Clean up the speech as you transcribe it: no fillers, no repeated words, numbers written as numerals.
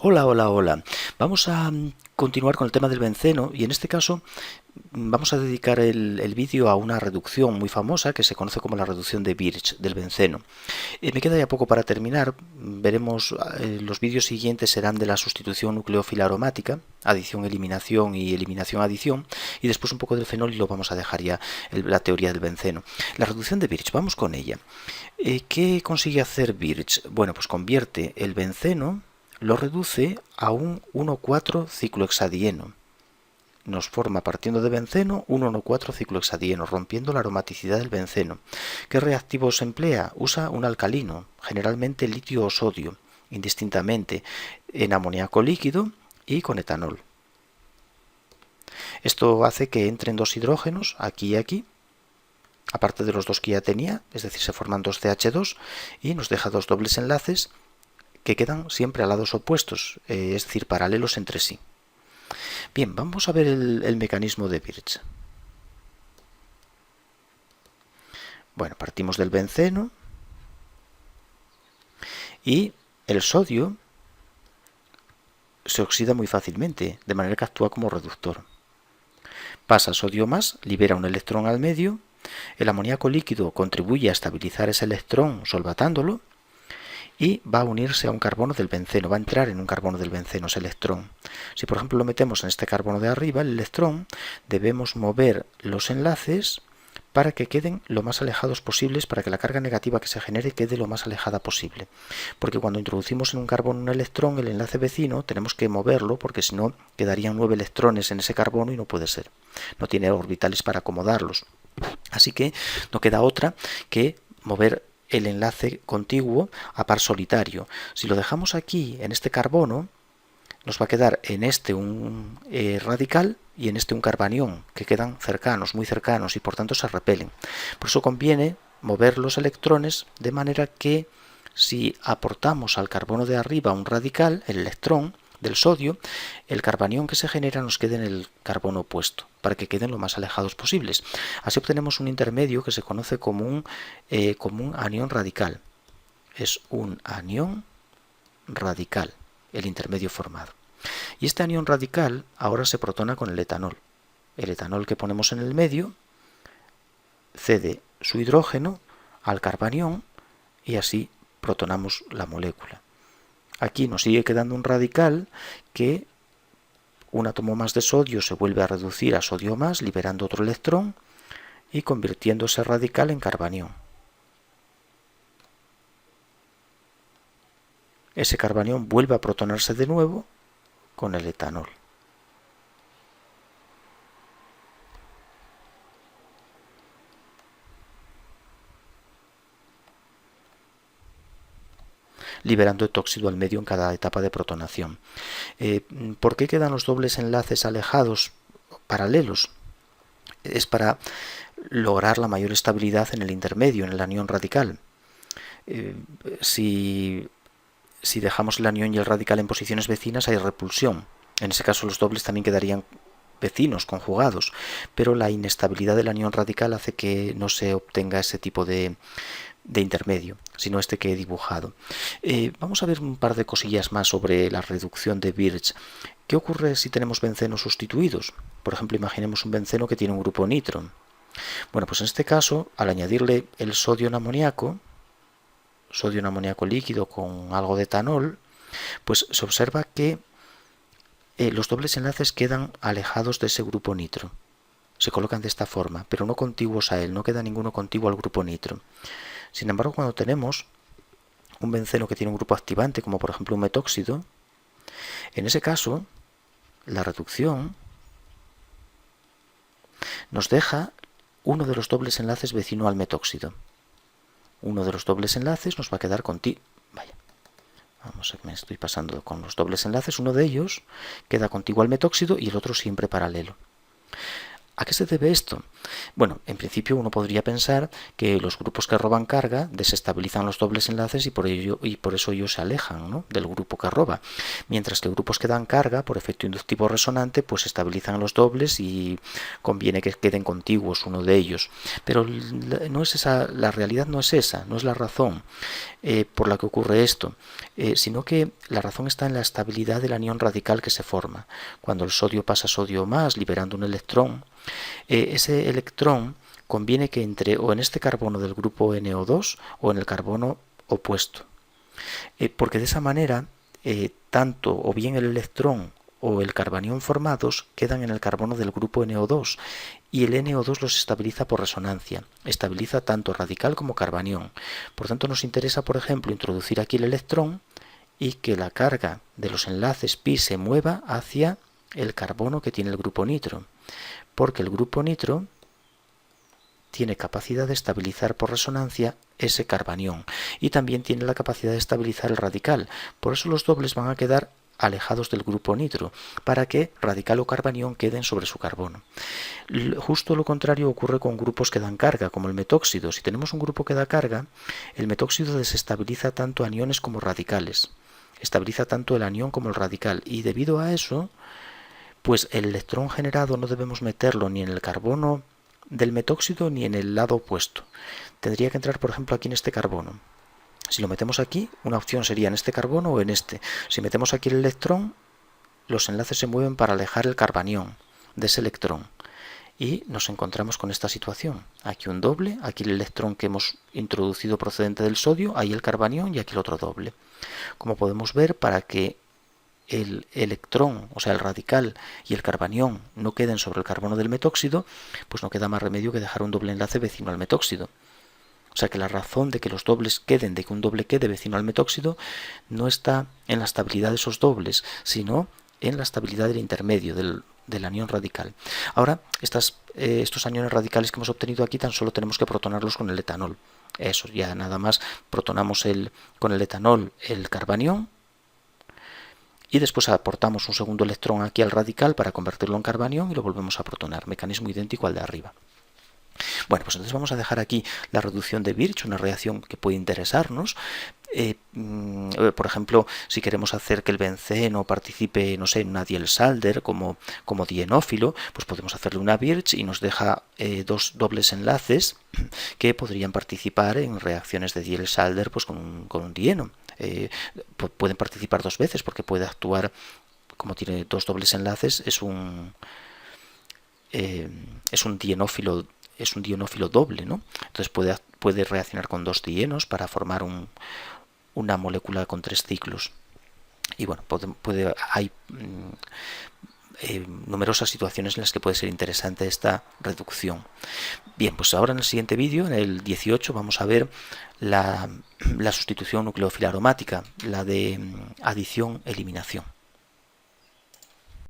Hola, hola, hola. Vamos a continuar con el tema del benceno y en este caso vamos a dedicar el vídeo a una reducción muy famosa que se conoce como la reducción de Birch del benceno. Me queda ya poco para terminar. Veremos, los vídeos siguientes serán de la sustitución nucleófila aromática, adición, eliminación y eliminación, adición, y después un poco del fenol y lo vamos a dejar ya la teoría del benceno. La reducción de Birch, vamos con ella. ¿Qué consigue hacer Birch? Bueno, pues convierte el benceno, lo reduce a un 1,4-ciclohexadieno. Nos forma, partiendo de benceno, un 1,4-ciclohexadieno, rompiendo la aromaticidad del benceno. ¿Qué reactivos emplea? Usa un alcalino, generalmente litio o sodio, indistintamente, en amoníaco líquido y con etanol. Esto hace que entren dos hidrógenos, aquí y aquí, aparte de los dos que ya tenía, es decir, se forman dos CH2 y nos deja dos dobles enlaces que quedan siempre a lados opuestos, es decir, paralelos entre sí. Bien, vamos a ver el mecanismo de Birch. Bueno, partimos del benceno y el sodio se oxida muy fácilmente, de manera que actúa como reductor. Pasa sodio más, libera un electrón al medio, el amoníaco líquido contribuye a estabilizar ese electrón solvatándolo y va a unirse a un carbono del benceno, va a entrar en un carbono del benceno ese electrón. Si por ejemplo lo metemos en este carbono de arriba, el electrón, debemos mover los enlaces para que queden lo más alejados posibles, para que la carga negativa que se genere quede lo más alejada posible. Porque cuando introducimos en un carbono un electrón, el enlace vecino, tenemos que moverlo, porque si no quedarían 9 electrones en ese carbono y no puede ser. No tiene orbitales para acomodarlos. Así que no queda otra que mover el enlace contiguo a par solitario. Si lo dejamos aquí en este carbono, nos va a quedar en este un radical y en este un carbanión, que quedan cercanos, muy cercanos, y por tanto se repelen. Por eso conviene mover los electrones de manera que si aportamos al carbono de arriba un radical, el electrón del sodio, el carbanión que se genera nos quede en el carbono opuesto, para que queden lo más alejados posibles. Así obtenemos un intermedio que se conoce como un anión radical. Es un anión radical, el intermedio formado. Y este anión radical ahora se protona con el etanol. El etanol que ponemos en el medio cede su hidrógeno al carbanión y así protonamos la molécula. Aquí nos sigue quedando un radical que un átomo más de sodio se vuelve a reducir a sodio más, liberando otro electrón y convirtiendo ese radical en carbanión. Ese carbanión vuelve a protonarse de nuevo con el etanol. Liberando etóxido al medio en cada etapa de protonación. ¿Por qué quedan los dobles enlaces alejados, paralelos? Es para lograr la mayor estabilidad en el intermedio, en el anión radical. Si dejamos el anión y el radical en posiciones vecinas, hay repulsión. En ese caso los dobles también quedarían vecinos, conjugados, pero la inestabilidad del anión radical hace que no se obtenga ese tipo de intermedio, sino este que he dibujado. Vamos a ver un par de cosillas más sobre la reducción de Birch. ¿Qué ocurre si tenemos bencenos sustituidos? Por ejemplo, imaginemos un benceno que tiene un grupo nitro. Bueno, pues en este caso, al añadirle el sodio en amoníaco líquido con algo de etanol, pues se observa que los dobles enlaces quedan alejados de ese grupo nitro. Se colocan de esta forma, pero no contiguos a él, no queda ninguno contiguo al grupo nitro. Sin embargo, cuando tenemos un benceno que tiene un grupo activante, como por ejemplo un metóxido, en ese caso, la reducción nos deja uno de los dobles enlaces vecino al metóxido. Uno de los dobles enlaces nos va a quedar contiguo. Vaya, vamos a ver, me estoy pasando con los dobles enlaces. Uno de ellos queda contiguo al metóxido y el otro siempre paralelo. ¿A qué se debe esto? Bueno, en principio uno podría pensar que los grupos que roban carga desestabilizan los dobles enlaces y por eso ellos se alejan, ¿no?, del grupo que roba, mientras que grupos que dan carga por efecto inductivo resonante pues estabilizan los dobles y conviene que queden contiguos uno de ellos. Pero no es esa, la realidad no es esa, no es la razón por la que ocurre esto, sino que la razón está en la estabilidad del anión radical que se forma. Cuando el sodio pasa a sodio más, liberando un electrón, ese electrón conviene que entre o en este carbono del grupo NO2 o en el carbono opuesto, porque de esa manera tanto o bien el electrón o el carbanión formados quedan en el carbono del grupo NO2 y el NO2 los estabiliza por resonancia, estabiliza tanto radical como carbanión. Por tanto nos interesa, por ejemplo, introducir aquí el electrón y que la carga de los enlaces pi se mueva hacia el carbono que tiene el grupo nitro, porque el grupo nitro tiene capacidad de estabilizar por resonancia ese carbanión y también tiene la capacidad de estabilizar el radical. Por eso los dobles van a quedar alejados del grupo nitro, para que radical o carbanión queden sobre su carbono. Justo lo contrario ocurre con grupos que dan carga, como el metóxido. Si tenemos un grupo que da carga, el metóxido desestabiliza tanto aniones como radicales. Estabiliza tanto el anión como el radical, y debido a eso, pues el electrón generado no debemos meterlo ni en el carbono del metóxido ni en el lado opuesto. Tendría que entrar, por ejemplo, aquí en este carbono. Si lo metemos aquí, una opción sería en este carbono o en este. Si metemos aquí el electrón, los enlaces se mueven para alejar el carbanión de ese electrón. Y nos encontramos con esta situación. Aquí un doble, aquí el electrón que hemos introducido procedente del sodio, ahí el carbanión y aquí el otro doble. Como podemos ver, para que el electrón, o sea el radical y el carbanión no queden sobre el carbono del metóxido, pues no queda más remedio que dejar un doble enlace vecino al metóxido. O sea que la razón de que los dobles queden, de que un doble quede vecino al metóxido, no está en la estabilidad de esos dobles, sino en la estabilidad del intermedio, del anión radical. Ahora, estos aniones radicales que hemos obtenido aquí tan solo tenemos que protonarlos con el etanol. Eso, ya nada más protonamos con el etanol el carbanión, y después aportamos un segundo electrón aquí al radical para convertirlo en carbanión y lo volvemos a protonar. Mecanismo idéntico al de arriba. Bueno, pues entonces vamos a dejar aquí la reducción de Birch, una reacción que puede interesarnos. Por ejemplo, si queremos hacer que el benceno participe, no sé, en una Diels-Alder como dienófilo, pues podemos hacerle una Birch y nos deja dos dobles enlaces que podrían participar en reacciones de Diels-Alder pues con un dieno. Pueden participar dos veces porque puede actuar, como tiene dos dobles enlaces, es un dienófilo. Es un dienófilo doble, ¿no? Entonces puede reaccionar con dos dienos para formar una molécula con 3 ciclos. Y bueno, hay numerosas situaciones en las que puede ser interesante esta reducción. Bien, pues ahora en el siguiente vídeo, en el 18, vamos a ver la sustitución nucleófila aromática, la de adición-eliminación.